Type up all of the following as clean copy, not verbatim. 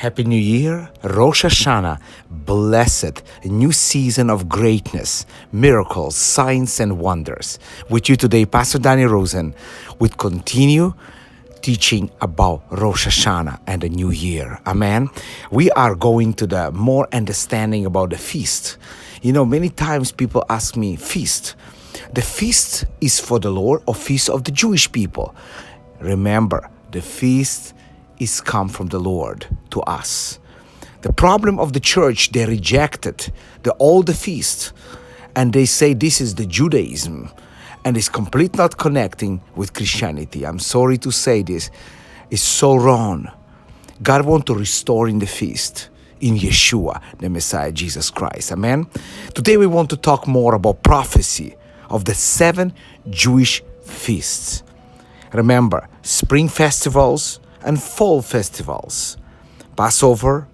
Happy New Year, Rosh Hashanah, blessed new season of greatness, miracles, signs, and wonders. With you today, Pastor Daniel Rozen, will continue teaching about Rosh Hashanah and the new year. Amen. We are going to the more understanding about the feast. You know, many times people ask me, feast. The feast is for the Lord or feast of the Jewish people. Remember, the feast is come from the Lord to us. The problem of the church, they rejected all the feast, and they say this is the Judaism, and it's completely not connecting with Christianity. I'm sorry to say this. It's so wrong. God wants to restore in the feast in Yeshua, the Messiah, Jesus Christ. Amen. Today we want to talk more about prophecy of the 7 Jewish feasts. Remember, spring festivals and fall festivals, Passover,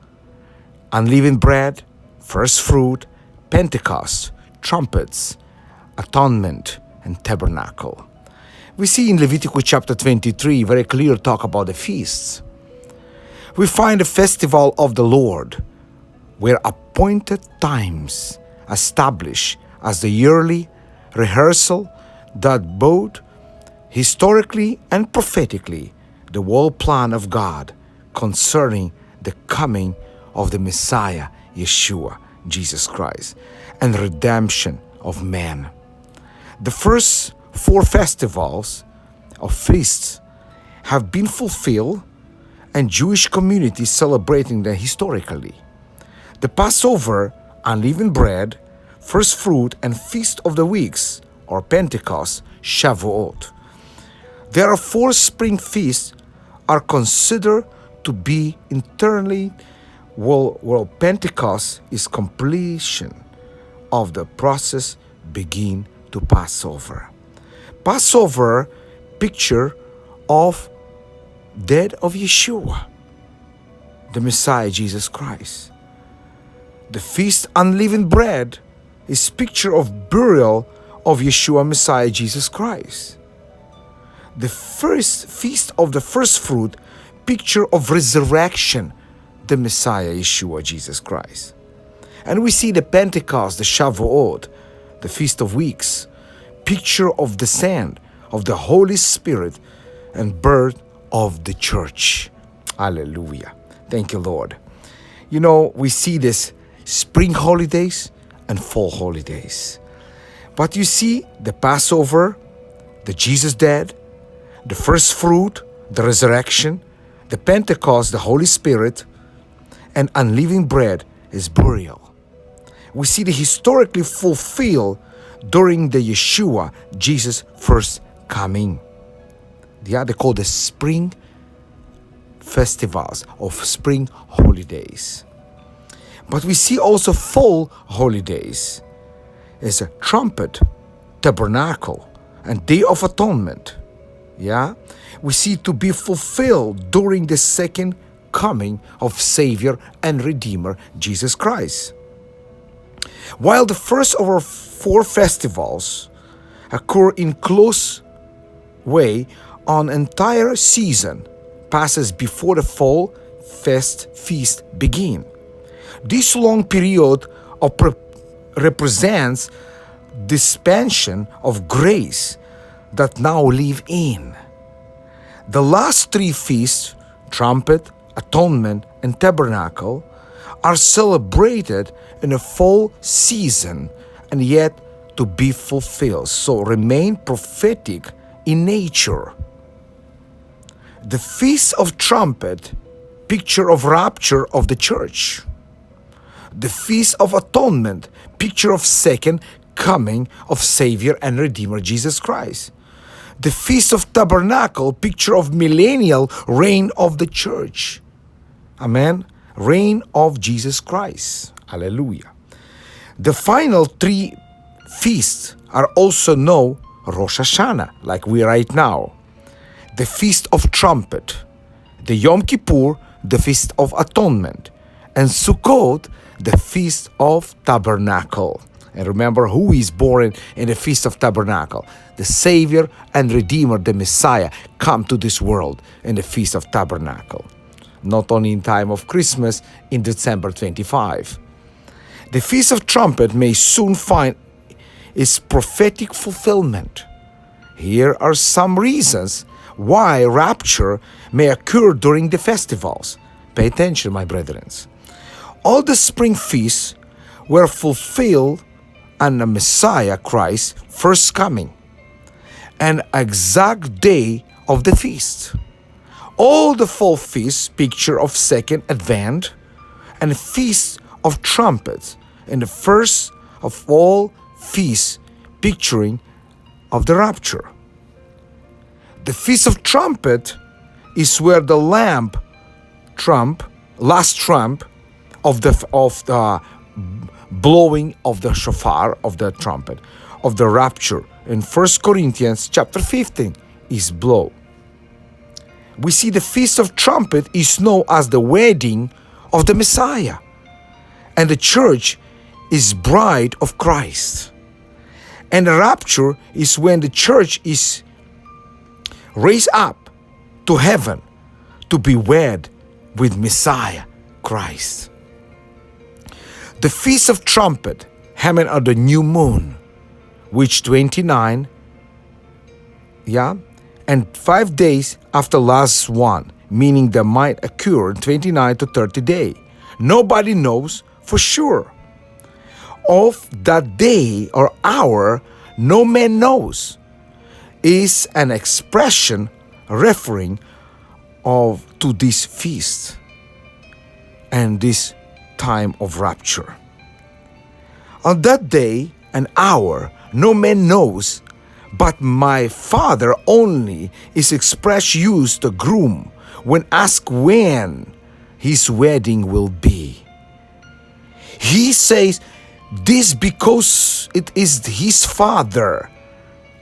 unleavened bread, first fruit, Pentecost, trumpets, atonement, and tabernacle. We see in Leviticus chapter 23 very clear talk about the feasts. We find the festival of the Lord, where appointed times established as the yearly rehearsal that both historically and prophetically the world plan of God concerning the coming of the Messiah, Yeshua, Jesus Christ, and redemption of man. The first 4 festivals of feasts have been fulfilled and Jewish communities celebrating them historically. The Passover, unleavened bread, first fruit, and Feast of the Weeks, or Pentecost, Shavuot. There are 4 spring feasts are considered to be internally, while Pentecost is completion of the process begin to Passover. Passover picture of death of Yeshua, the Messiah Jesus Christ. The feast unleavened bread is picture of burial of Yeshua Messiah Jesus Christ. The first feast of the first fruit, picture of resurrection, the Messiah Yeshua Jesus Christ. And we see the Pentecost, the Shavuot, the Feast of Weeks, picture of descent of the Holy Spirit and birth of the church. Hallelujah. Thank you, Lord. You know, we see this spring holidays and fall holidays. But you see the Passover, the Jesus dead, the first fruit, the resurrection, the Pentecost, the Holy Spirit, and unleavened bread is burial. We see the historically fulfilled during the Yeshua, Jesus' first coming. They are called the spring festivals of spring holidays. But we see also fall holidays as a trumpet, tabernacle, and Day of Atonement. We see to be fulfilled during the second coming of Savior and Redeemer, Jesus Christ. While the first of our 4 festivals occur in close way, an entire season passes before the fall feast begin. This long period represents dispensation of grace that now live in. The last 3 feasts, trumpet, atonement, and tabernacle, are celebrated in a fall season and yet to be fulfilled, so remain prophetic in nature. The Feast of Trumpet, picture of rapture of the church. The Feast of Atonement, picture of second coming of Savior and Redeemer Jesus Christ. The Feast of Tabernacle, picture of millennial reign of the church. Amen. Reign of Jesus Christ. Hallelujah. The final 3 feasts are also known Rosh Hashanah, like we right now. The Feast of Trumpet, the Yom Kippur, the Feast of Atonement, and Sukkot, the Feast of Tabernacle. And remember who is born in the Feast of Tabernacle. The Savior and Redeemer, the Messiah, come to this world in the Feast of Tabernacle. not only in time of Christmas in December 25. The Feast of Trumpet may soon find its prophetic fulfillment. Here are some reasons why rapture may occur during the festivals. Pay attention, my brethren. All the spring feasts were fulfilled on the Messiah Christ's first coming, an exact day of the feast. All the fall feasts picture of second advent, and the feast of trumpets, and the first of all feasts picturing of the rapture. The Feast of Trumpet is where the last trump of the blowing of the shofar, of the trumpet, of the rapture in 1 Corinthians chapter 15 is blow. We see the Feast of Trumpet is known as the wedding of the Messiah, and the church is bride of Christ. And the rapture is when the church is raised up to heaven to be wed with Messiah Christ. The Feast of Trumpet happened on the new moon, which 29, and 5 days after last one, meaning that might occur 29 to 30 days. Nobody knows for sure. Of that day or hour, no man knows, is an expression referring to this feast and this time of rapture. On that day and hour, no man knows, but my Father only is express used the groom when asked when his wedding will be. He says this because it is his Father,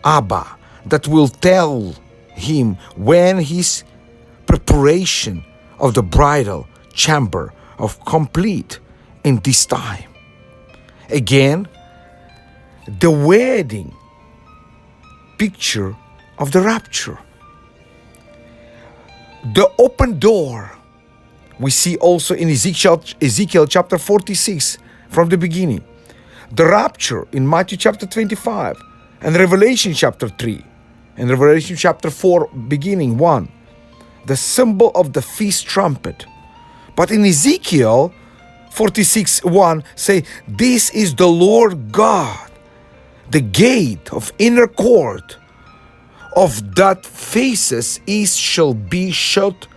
Abba, that will tell him when his preparation of the bridal chamber of complete in this time. Again, the wedding picture of the rapture. The open door we see also in Ezekiel chapter 46 from the beginning. The rapture in Matthew chapter 25 and Revelation chapter 3 and Revelation chapter 4 beginning 1. The symbol of the feast trumpet. But in Ezekiel 46:1 say, this is the Lord God, the gate of inner court of that faces east shall be shut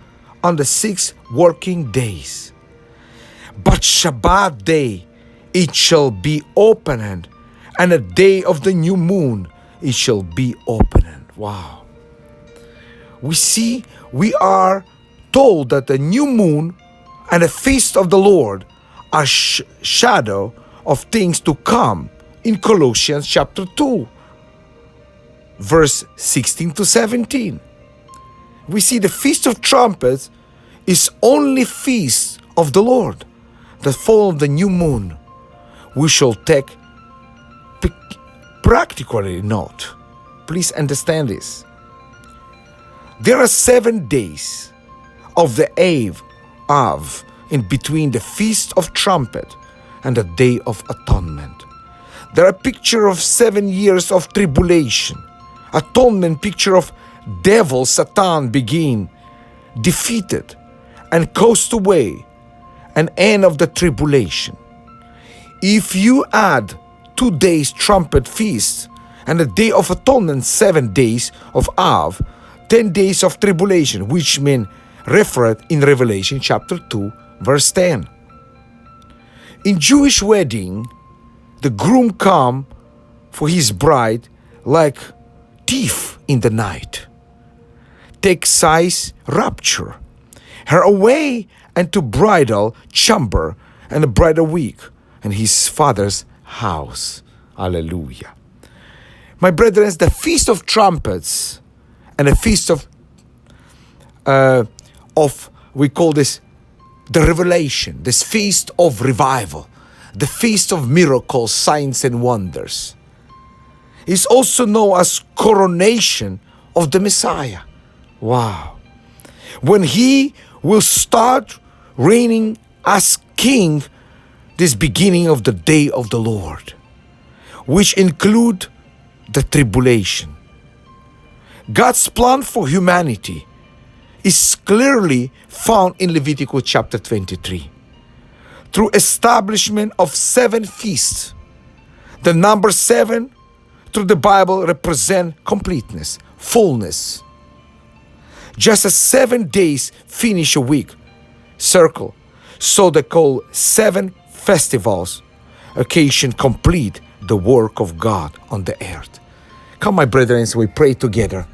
on the 6 working days. But Shabbat day it shall be opened, and a day of the new moon it shall be opened. Wow. We are told that the new moon and the feast of the Lord are shadow of things to come in Colossians chapter 2, verse 16 to 17. We see the Feast of Trumpets is only feast of the Lord that fall on the new moon. We shall take practically note. Please understand this. There are 7 days of the Eve of in between the Feast of Trumpet and the Day of Atonement. There are a picture of 7 years of tribulation. Atonement picture of devil Satan begin, defeated and coast away, an end of the tribulation. If you add 2 days trumpet feast and the Day of Atonement 7 days of Av, 10 days of tribulation, which mean referred in Revelation chapter 2 verse 10. In Jewish wedding, the groom come for his bride like thief in the night. Take size rapture her away and to bridal chamber and the bridal week and his father's house. Hallelujah. My brethren, the Feast of Trumpets and the Feast of we call this the Revelation, this Feast of Revival, the Feast of Miracles, Signs and Wonders. It's also known as Coronation of the Messiah. Wow. When he will start reigning as king this beginning of the day of the Lord, which include the tribulation. God's plan for humanity is clearly found in Leviticus chapter 23. Through establishment of 7 feasts, the number 7 through the Bible represent completeness, fullness. Just as 7 days finish a week, circle, so they call 7 festivals, occasion complete the work of God on the earth. Come, my brethren, as we pray together.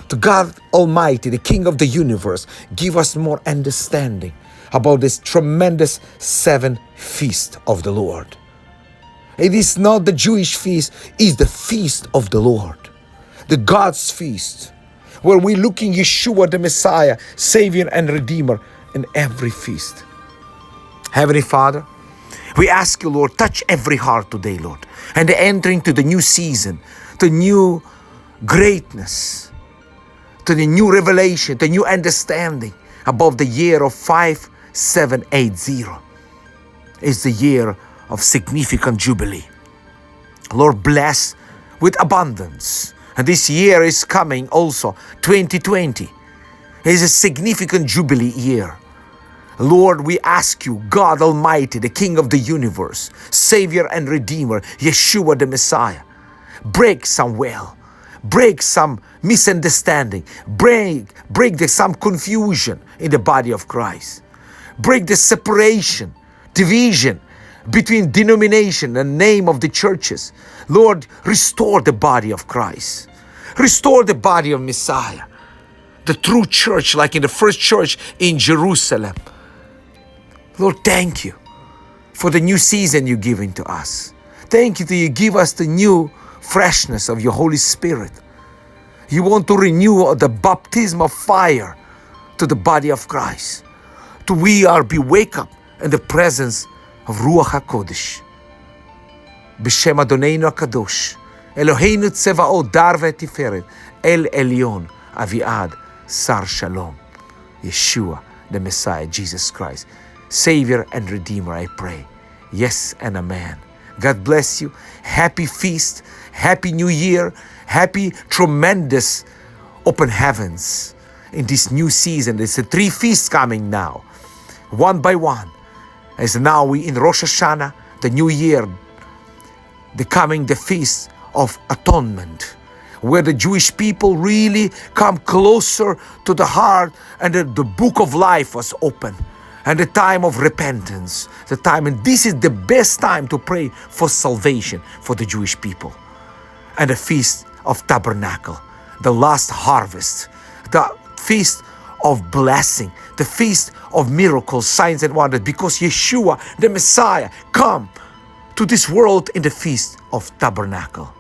To God Almighty, the King of the universe, give us more understanding about this tremendous 7 feast of the Lord. It is not the Jewish feast, it is the feast of the Lord, the God's feast, where we look in Yeshua the Messiah, Savior and Redeemer in every feast. Heavenly Father, we ask you, Lord, touch every heart today, Lord, and enter into the new season, the new greatness, to the new revelation, the new understanding about the year of 5780. It's the year of significant jubilee. Lord, bless with abundance. And this year is coming also, 2020. It is a significant jubilee year. Lord, we ask you, God Almighty, the King of the universe, Savior and Redeemer, Yeshua the Messiah, break some will, break some misunderstanding, break some confusion in the body of Christ, break the separation, division between denomination and name of the churches. Lord, restore the body of Christ, restore the body of Messiah, the true church, like in the first church in Jerusalem. Lord, thank you for the new season you're giving to us. Thank you that you give us the new freshness of your Holy Spirit. You want to renew the baptism of fire to the body of Christ. To be wake up in the presence of Ruach HaKodesh. B'Shem Adonenu HaKadosh, Eloheinu Tzevaot Dar V'Tiferet, El Elyon, Aviad, Sar Shalom. Yeshua, the Messiah, Jesus Christ, Savior and Redeemer, I pray. Yes and amen. God bless you. Happy feast. Happy New Year. Happy tremendous open heavens in this new season. There's 3 feasts coming now, one by one. As now we in Rosh Hashanah, the new year, the feast of atonement, where the Jewish people really come closer to the heart, and the book of life was open. And the time of repentance, and this is the best time to pray for salvation for the Jewish people. And the Feast of Tabernacle, the last harvest, the Feast of blessing, the Feast of miracles, signs and wonders, because Yeshua, the Messiah, come to this world in the Feast of Tabernacle.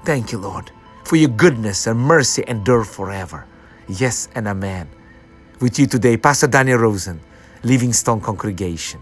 Thank you, Lord, for your goodness and mercy endure forever. Yes and amen. With you today, Pastor Daniel Rozen, Livingstone Congregation.